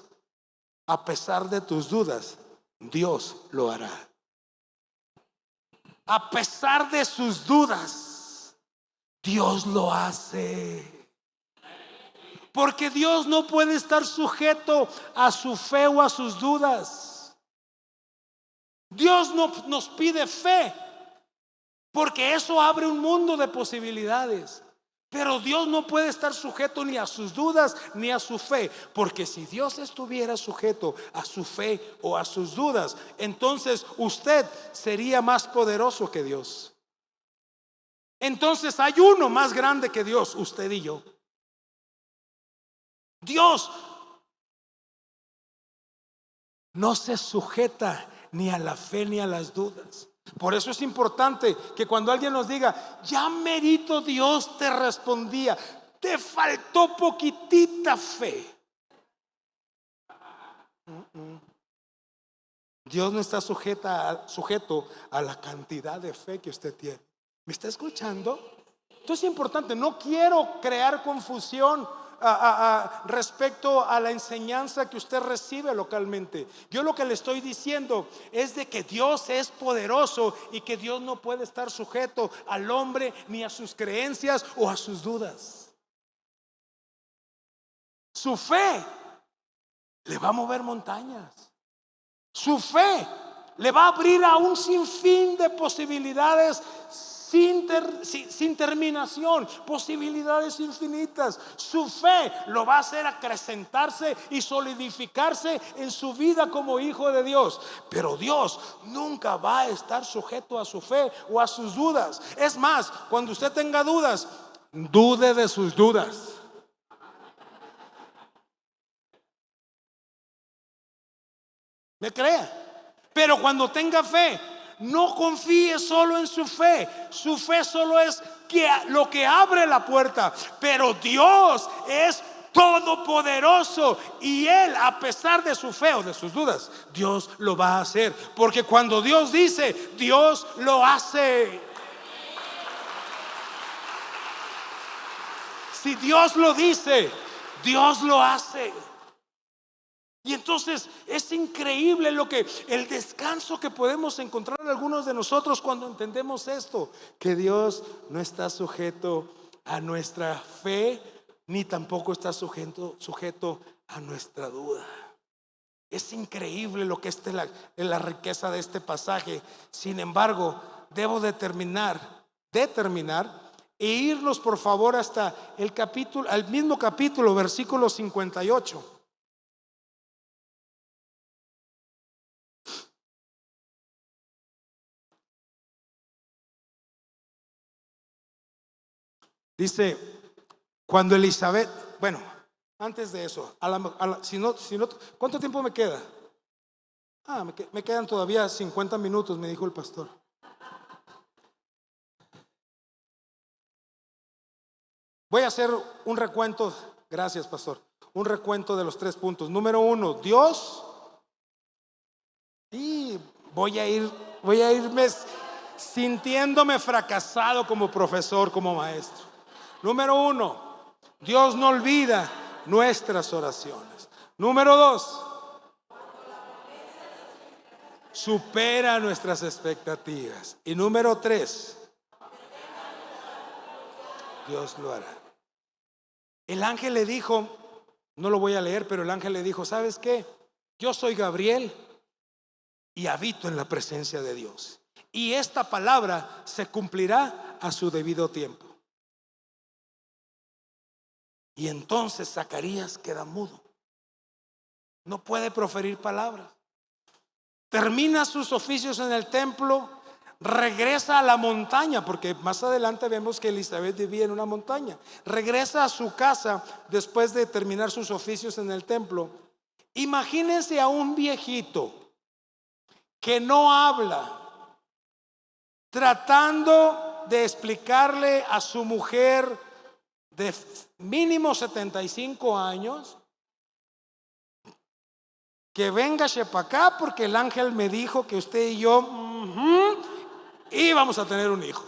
A pesar de tus dudas, Dios lo hará. A pesar de sus dudas, Dios lo hace. Porque Dios no puede estar sujeto a su fe o a sus dudas. Dios no nos pide fe, porque eso abre un mundo de posibilidades. Pero Dios no puede estar sujeto ni a sus dudas ni a su fe. Porque si Dios estuviera sujeto a su fe o a sus dudas, entonces usted sería más poderoso que Dios. Entonces hay uno más grande que Dios: usted y yo. Dios no se sujeta ni a la fe ni a las dudas. Por eso es importante que cuando alguien nos diga: ya merito Dios te respondía, te faltó poquitita fe. Dios no está sujeto a la cantidad de fe que usted tiene. ¿Me está escuchando? Esto es importante. No quiero crear confusión respecto a la enseñanza que usted recibe localmente. Yo lo que le estoy diciendo es de que Dios es poderoso y que Dios no puede estar sujeto al hombre ni a sus creencias o a sus dudas. Su fe le va a mover montañas. Su fe le va a abrir a un sinfín de posibilidades sin terminación, posibilidades infinitas. Su fe lo va a hacer acrecentarse y solidificarse en su vida como hijo de Dios. Pero Dios nunca va a estar sujeto a su fe o a sus dudas. Es más, cuando usted tenga dudas, dude de sus dudas. ¿Me cree? Pero cuando tenga fe, no confíe solo en su fe. Su fe solo es lo que abre la puerta. Pero Dios es todopoderoso y Él, a pesar de su fe o de sus dudas, Dios lo va a hacer. Porque cuando Dios dice, Dios lo hace. Si Dios lo dice, Dios lo hace. Y entonces es increíble el descanso que podemos encontrar en algunos de nosotros cuando entendemos esto: que Dios no está sujeto a nuestra fe, ni tampoco está sujeto a nuestra duda. Es increíble lo que es la riqueza de este pasaje. Sin embargo, debo determinar e irnos por favor hasta al mismo capítulo, versículo 58. Dice: cuando Elizabeth, Antes de eso, si no, ¿cuánto tiempo me queda? Me quedan todavía 50 minutos, me dijo el pastor. Voy a hacer un recuento, gracias pastor, un recuento de los 3 puntos. Número 1, Dios, y voy a irme sintiéndome fracasado como profesor, como maestro. Número 1, Dios no olvida nuestras oraciones. Número 2, supera nuestras expectativas. Y número 3, Dios lo hará. El ángel le dijo, no lo voy a leer, pero el ángel le dijo, ¿sabes qué? Yo soy Gabriel y habito en la presencia de Dios. Y esta palabra se cumplirá a su debido tiempo. Y entonces Zacarías queda mudo. No puede proferir palabras. Termina sus oficios en el templo, regresa a la montaña, porque más adelante vemos que Elizabeth vivía en una montaña. Regresa a su casa después de terminar sus oficios en el templo. Imagínense a un viejito que no habla, tratando de explicarle a su mujer de mínimo 75 años que venga para acá porque el ángel me dijo que usted y yo íbamos a tener un hijo.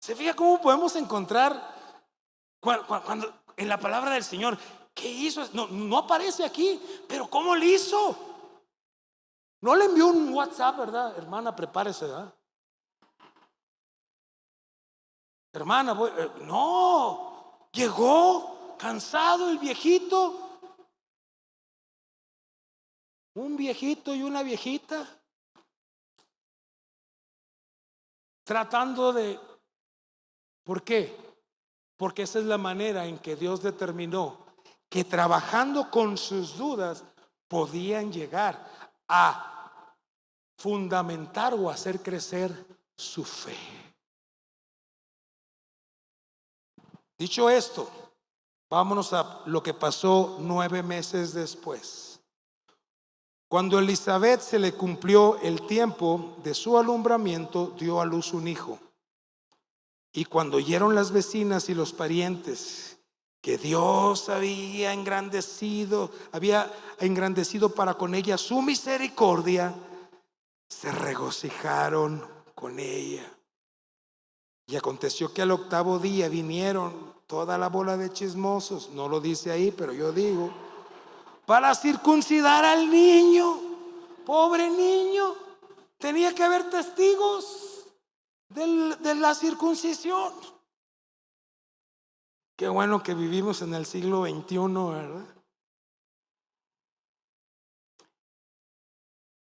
¿Se fija cómo podemos encontrar cuando en la palabra del Señor qué hizo? No aparece aquí, pero ¿cómo le hizo? No le envió un WhatsApp, ¿verdad? Hermana, prepárese, ¿verdad? Hermana, no, llegó cansado el viejito, un viejito y una viejita, tratando de, ¿por qué? Porque esa es la manera en que Dios determinó que trabajando con sus dudas podían llegar a fundamentar o hacer crecer su fe. Dicho esto, vámonos a lo que pasó 9 meses después. Cuando Elizabeth se le cumplió el tiempo de su alumbramiento, dio a luz un hijo. Y cuando oyeron las vecinas y los parientes que Dios había engrandecido para con ella su misericordia, se regocijaron con ella. Y aconteció que al 8º día vinieron toda la bola de chismosos, no lo dice ahí, pero yo digo, para circuncidar al niño. Pobre niño, tenía que haber testigos de la circuncisión. Qué bueno que vivimos en el siglo XXI, ¿verdad?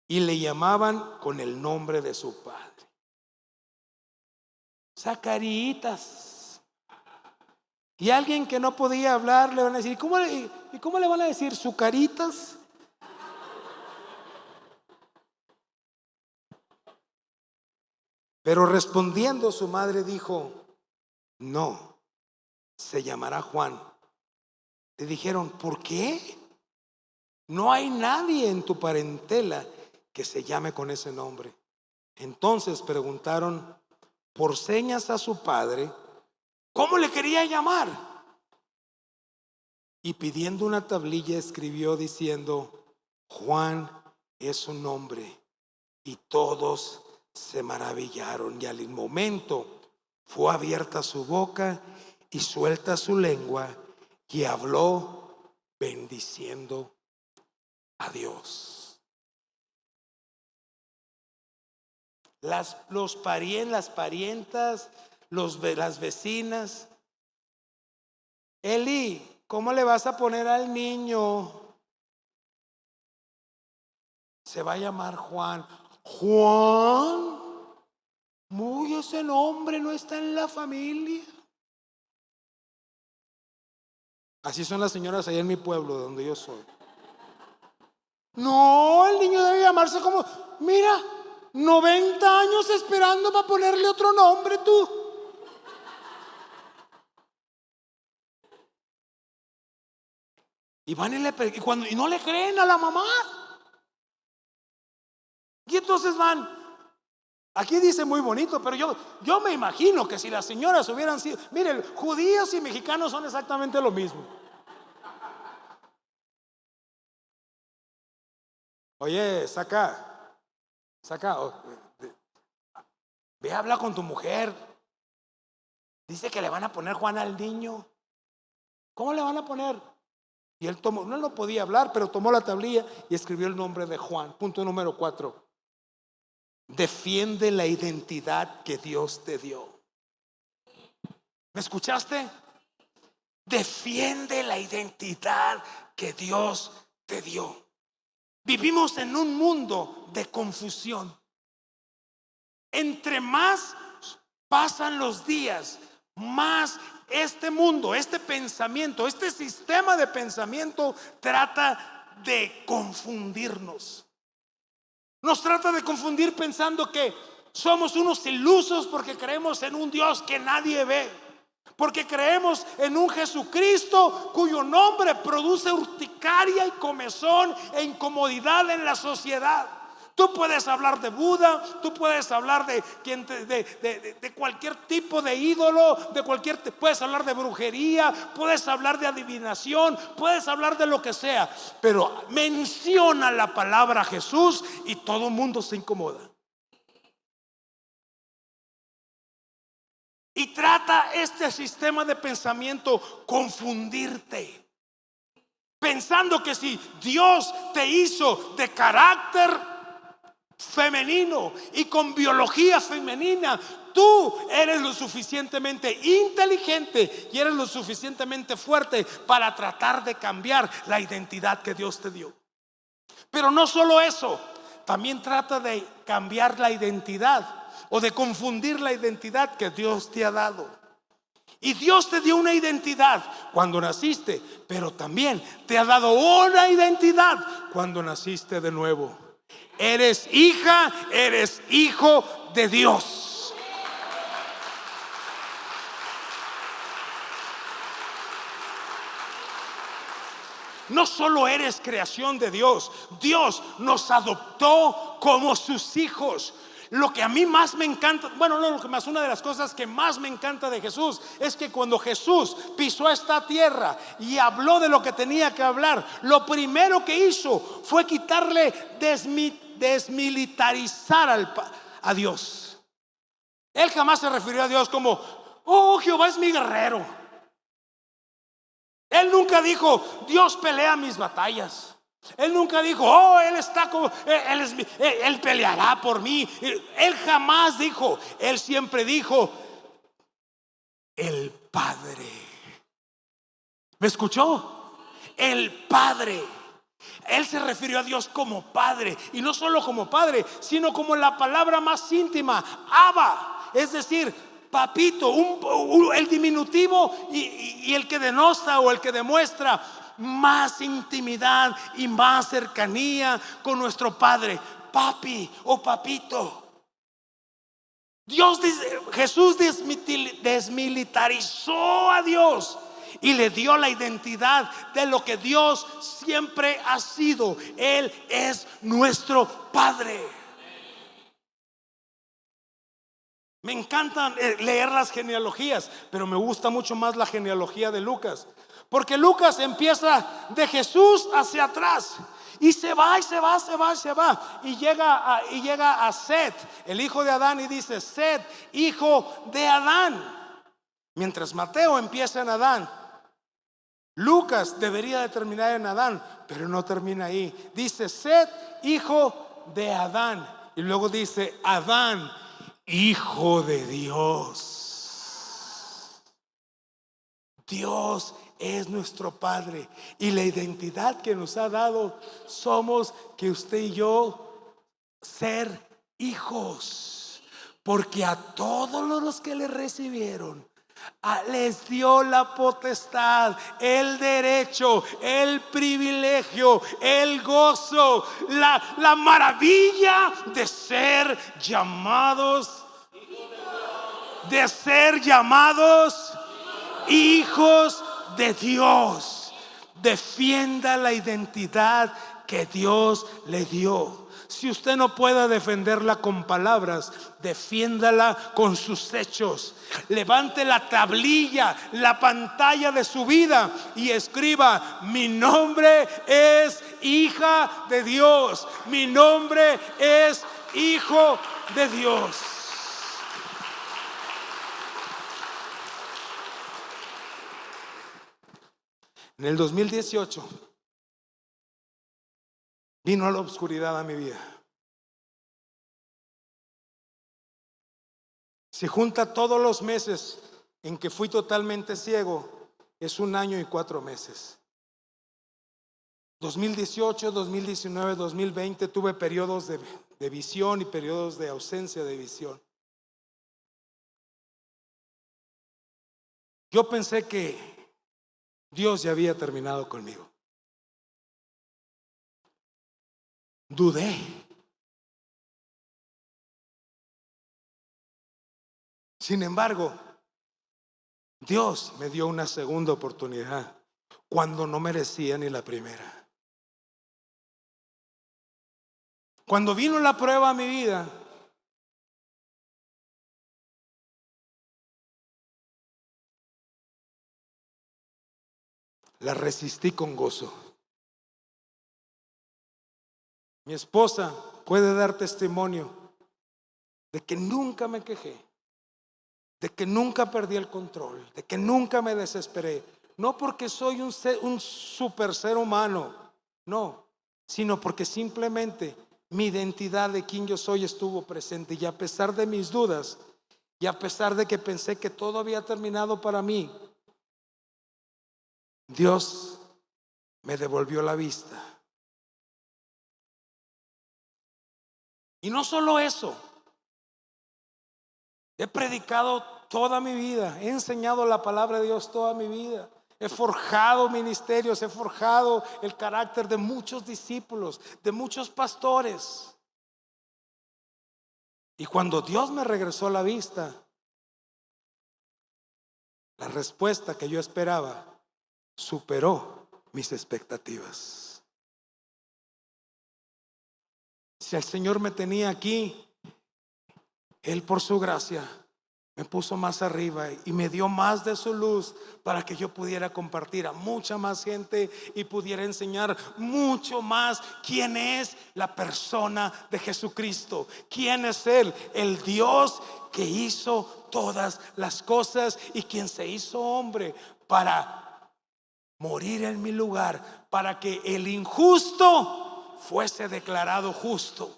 Y le llamaban con el nombre de su padre, Zacarías. Y alguien que no podía hablar le van a decir, ¿y cómo le van a decir? ¿Zucaritas? Pero respondiendo su madre dijo, no, se llamará Juan. Le dijeron, ¿por qué? No hay nadie en tu parentela que se llame con ese nombre. Entonces preguntaron por señas a su padre ¿cómo le quería llamar? Y pidiendo una tablilla escribió diciendo, Juan es su nombre. Y todos se maravillaron, y al momento fue abierta su boca y suelta su lengua, y habló bendiciendo a Dios. Las parientas, las vecinas, Eli, ¿cómo le vas a poner al niño? Se va a llamar Juan. Juan, muy ese nombre no está en la familia. Así son las señoras allá en mi pueblo, de donde yo soy. No, el niño debe llamarse mira, 90 años esperando para ponerle otro nombre tú. Y van y no le creen a la mamá. Y entonces van. Aquí dice muy bonito, pero yo me imagino que si las señoras hubieran sido, miren, judíos y mexicanos son exactamente lo mismo. Oye, saca, ve, habla con tu mujer. Dice que le van a poner Juan al niño. ¿Cómo le van a poner? Y él tomó, no podía hablar, pero tomó la tablilla y escribió el nombre de Juan. Punto número 4. Defiende la identidad que Dios te dio. ¿Me escuchaste? Defiende la identidad que Dios te dio. Vivimos en un mundo de confusión. Entre más pasan los días, más este mundo, este pensamiento, este sistema de pensamiento trata de confundirnos. Nos trata de confundir pensando que somos unos ilusos porque creemos en un Dios que nadie ve, porque creemos en un Jesucristo cuyo nombre produce urticaria y comezón e incomodidad en la sociedad. Tú puedes hablar de Buda, tú puedes hablar de cualquier tipo de ídolo, puedes hablar de brujería, puedes hablar de adivinación, puedes hablar de lo que sea, pero menciona la palabra Jesús y todo el mundo se incomoda. Y trata este sistema de pensamiento confundirte, pensando que si Dios te hizo de carácter femenino y con biología femenina, tú eres lo suficientemente inteligente y eres lo suficientemente fuerte para tratar de cambiar la identidad que Dios te dio. Pero no solo eso, también trata de cambiar la identidad o de confundir la identidad que Dios te ha dado. Y Dios te dio una identidad cuando naciste, pero también te ha dado una identidad cuando naciste de nuevo. Eres hija, eres hijo de Dios. No solo eres creación de Dios, Dios nos adoptó como sus hijos. Lo que a mí más me encanta, bueno, no lo que más, una de las cosas que más me encanta de Jesús es que cuando Jesús pisó esta tierra y habló de lo que tenía que hablar, lo primero que hizo fue quitarle, desmilitarizar a Dios. Él jamás se refirió a Dios como, oh, Jehová es mi guerrero. Él nunca dijo, Dios pelea mis batallas. Él nunca dijo, oh, él peleará por mí. Él jamás dijo. Él siempre dijo, el Padre. ¿Me escuchó? El Padre. Él se refirió a Dios como Padre, y no solo como Padre, sino como la palabra más íntima, Abba, es decir, papito, el diminutivo y el que denota o el que demuestra más intimidad y más cercanía con nuestro Padre, papi o papito. Jesús desmilitarizó a Dios y le dio la identidad de lo que Dios siempre ha sido. Él es nuestro Padre. Me encanta leer las genealogías, pero me gusta mucho más la genealogía de Lucas, porque Lucas empieza de Jesús hacia atrás y se va y llega a Set, el hijo de Adán, y dice Set, hijo de Adán. Mientras Mateo empieza en Adán, Lucas debería de terminar en Adán, pero no termina ahí. Dice Set, hijo de Adán, y luego dice Adán, hijo de Dios. Dios es nuestro Padre, y la identidad que nos ha dado somos que usted y yo ser hijos, porque a todos los que le recibieron les dio la potestad, el derecho, el privilegio, el gozo, la maravilla de ser llamados hijos de Dios. Defienda la identidad que Dios le dio. Si usted no puede defenderla con palabras, defiéndala con sus hechos. Levante la tablilla, la pantalla de su vida y escriba: mi nombre es hija de Dios. Mi nombre es hijo de Dios. En el 2018 vino la oscuridad a mi vida. Si junta todos los meses en que fui totalmente ciego, es 1 año y 4 meses. 2018, 2019, 2020 tuve periodos de visión y periodos de ausencia de visión. Yo pensé que Dios ya había terminado conmigo. Dudé. Sin embargo, Dios me dio una segunda oportunidad cuando no merecía ni la primera. Cuando vino la prueba a mi vida, la resistí con gozo. Mi esposa puede dar testimonio de que nunca me quejé, de que nunca perdí el control, de que nunca me desesperé. No porque soy un super ser humano, no, sino porque simplemente mi identidad de quién yo soy estuvo presente. Y a pesar de mis dudas, y a pesar de que pensé que todo había terminado para mí, Dios me devolvió la vista. Y no solo eso, he predicado toda mi vida, he enseñado la palabra de Dios toda mi vida, he forjado ministerios, he forjado el carácter de muchos discípulos, de muchos pastores. Y cuando Dios me regresó la vista, la respuesta que yo esperaba superó mis expectativas. Si el Señor me tenía aquí, Él por su gracia me puso más arriba y me dio más de su luz para que yo pudiera compartir a mucha más gente y pudiera enseñar mucho más quién es la persona de Jesucristo. ¿Quién es Él? El Dios que hizo todas las cosas y quien se hizo hombre para morir en mi lugar, para que el injusto fuese declarado justo.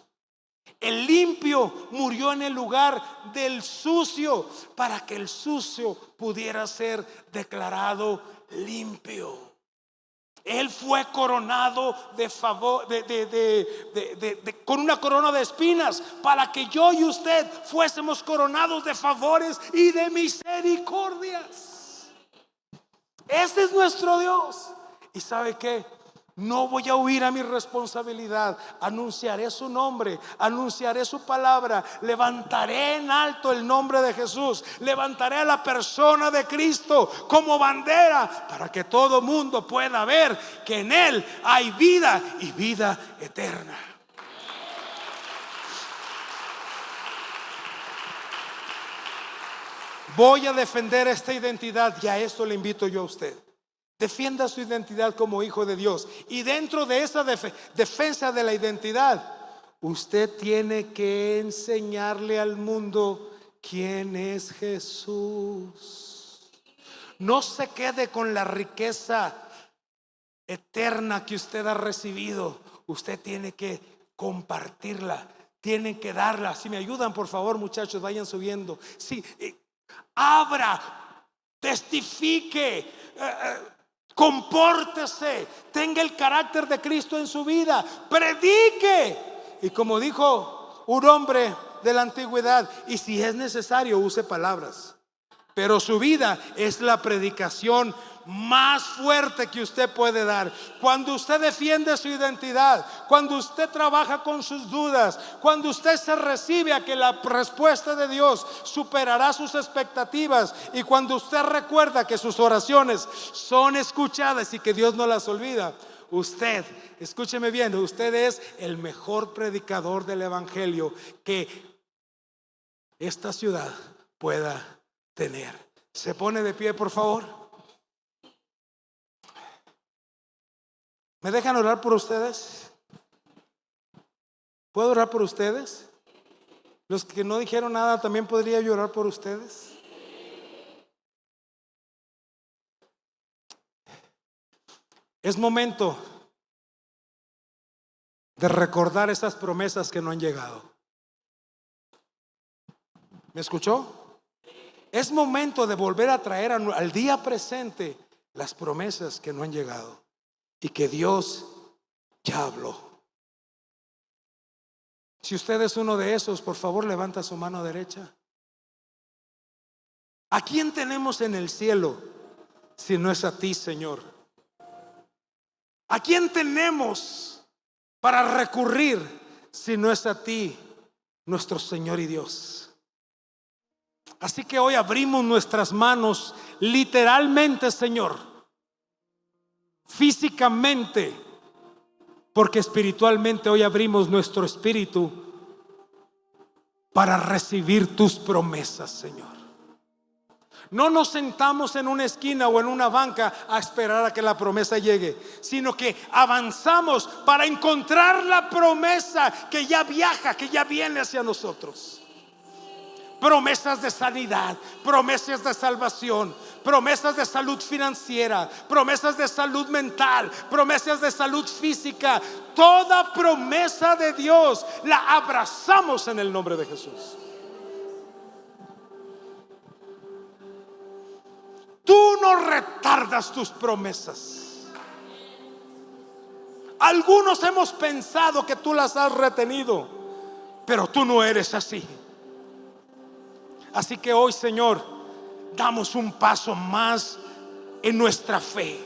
El limpio murió en el lugar del sucio para que el sucio pudiera ser declarado limpio. Él fue coronado de favor, con una corona de espinas para que yo y usted fuésemos coronados de favores y de misericordias. Ese es nuestro Dios. ¿Y sabe qué? No voy a huir a mi responsabilidad. Anunciaré su nombre, anunciaré su palabra, levantaré en alto el nombre de Jesús, levantaré a la persona de Cristo como bandera para que todo mundo pueda ver que en Él hay vida y vida eterna. Voy a defender esta identidad y a esto le invito yo a usted. Defienda su identidad como hijo de Dios. Y dentro de esa defensa de la identidad, usted tiene que enseñarle al mundo quién es Jesús. No se quede con la riqueza eterna que usted ha recibido. Usted tiene que compartirla, tiene que darla. Si me ayudan, por favor, muchachos, vayan subiendo. Sí, abra, testifique, compórtese, tenga el carácter de Cristo en su vida, predique. Y como dijo un hombre de la antigüedad, y si es necesario use palabras, pero su vida es la predicación más fuerte que usted puede dar. Cuando usted defiende su identidad, cuando usted trabaja con sus dudas, cuando usted se recibe a que la respuesta de Dios superará sus expectativas, y cuando usted recuerda que sus oraciones son escuchadas y que Dios no las olvida, usted, escúcheme bien, usted es el mejor predicador del evangelio que esta ciudad pueda tener. ¿Se pone de pie, por favor? ¿Me dejan orar por ustedes? ¿Puedo orar por ustedes? Los que no dijeron nada, ¿también podría yo orar por ustedes? Es momento de recordar esas promesas que no han llegado. ¿Me escuchó? Es momento de volver a traer al día presente las promesas que no han llegado y que Dios ya habló. Si usted es uno de esos, por favor, levanta su mano derecha. ¿A quién tenemos en el cielo si no es a ti, Señor? ¿A quién tenemos para recurrir si no es a ti, nuestro Señor y Dios? Así que hoy abrimos nuestras manos literalmente, Señor, físicamente, porque espiritualmente hoy abrimos nuestro espíritu para recibir tus promesas, Señor. No nos sentamos en una esquina o en una banca a esperar a que la promesa llegue, sino que avanzamos para encontrar la promesa que ya viaja, que ya viene hacia nosotros. Promesas de sanidad, promesas de salvación, promesas de salud financiera, promesas de salud mental, promesas de salud física. Toda promesa de Dios la abrazamos en el nombre de Jesús. Tú no retardas tus promesas. Algunos hemos pensado que tú las has retenido, pero tú no eres así. Así que hoy, Señor, damos un paso más en nuestra fe.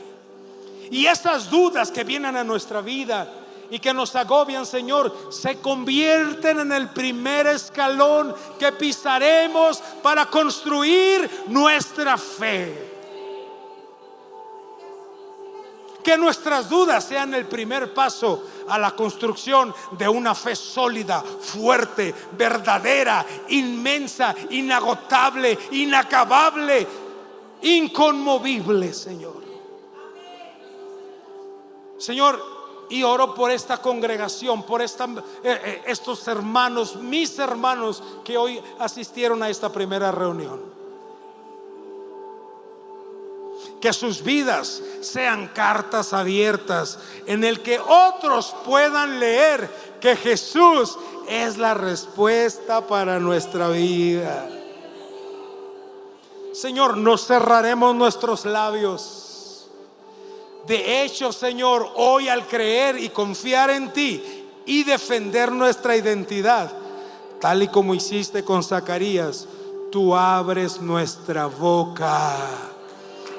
Y esas dudas que vienen a nuestra vida y que nos agobian, Señor, se convierten en el primer escalón que pisaremos para construir nuestra fe. Que nuestras dudas sean el primer paso a la construcción de una fe sólida, fuerte, verdadera, inmensa, inagotable, inacabable, inconmovible, Señor. Señor, y oro por esta congregación, por estos hermanos, mis hermanos que hoy asistieron a esta primera reunión. Que sus vidas sean cartas abiertas en el que otros puedan leer que Jesús es la respuesta para nuestra vida. Señor, no cerraremos nuestros labios. De hecho, Señor, hoy al creer y confiar en ti y defender nuestra identidad, tal y como hiciste con Zacarías, tú abres nuestra boca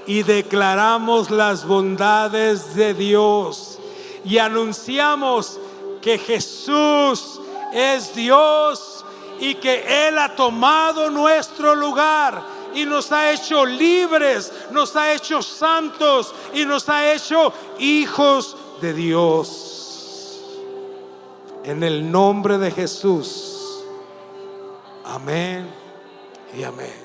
y declaramos las bondades de Dios y anunciamos que Jesús es Dios y que Él ha tomado nuestro lugar y nos ha hecho libres, nos ha hecho santos y nos ha hecho hijos de Dios. En el nombre de Jesús. Amén y amén.